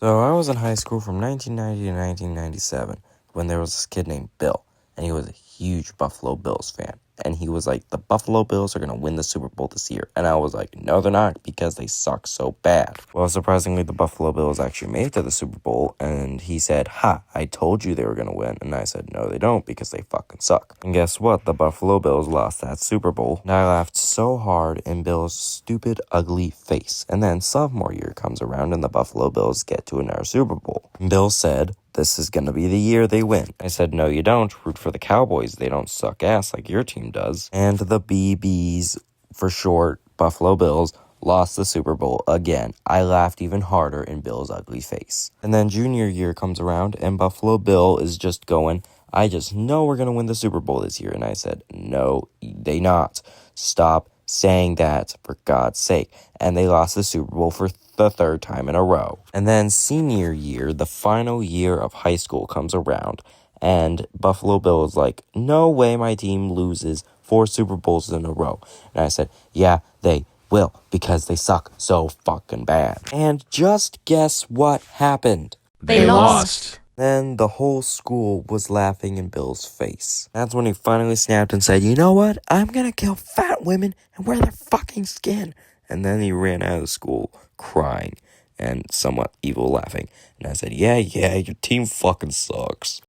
So I was in high school from 1990 to 1997 when there was this kid named Bill, and he was a huge Buffalo Bills fan. And he was like, the Buffalo Bills are going to win the Super Bowl this year. And I was like, no, they're not, because they suck so bad. Well, surprisingly, the Buffalo Bills actually made it to the Super Bowl, and he said, ha, I told you they were going to win. And I said, no, they don't, because they fucking suck. And guess what? The Buffalo Bills lost that Super Bowl. And I laughed so hard in Bill's stupid, ugly face. And then sophomore year comes around, and the Buffalo Bills get to another Super Bowl. And Bill said, this is going to be the year they win. I said, no, you don't. Root for the Cowboys. They don't suck ass like your team does. And the BBs, for short, Buffalo Bills, lost the Super Bowl again. I laughed even harder in Bill's ugly face. And then junior year comes around, and Buffalo Bill is just going, I just know we're going to win the Super Bowl this year. And I said, no, they not. Stop saying that, for God's sake. And they lost the Super Bowl for the third time in a row. And then senior year, the final year of high school, comes around, and Buffalo Bill is like, no way my team loses 4 Super Bowls in a row. And I said, yeah, they will, because they suck so fucking bad. And just guess what happened? They lost. Then the whole school was laughing in Bill's face. That's when he finally snapped and said, you know what? I'm gonna kill fat women and wear their fucking skin. And then he ran out of the school crying and somewhat evil laughing. And I said, yeah, your team fucking sucks.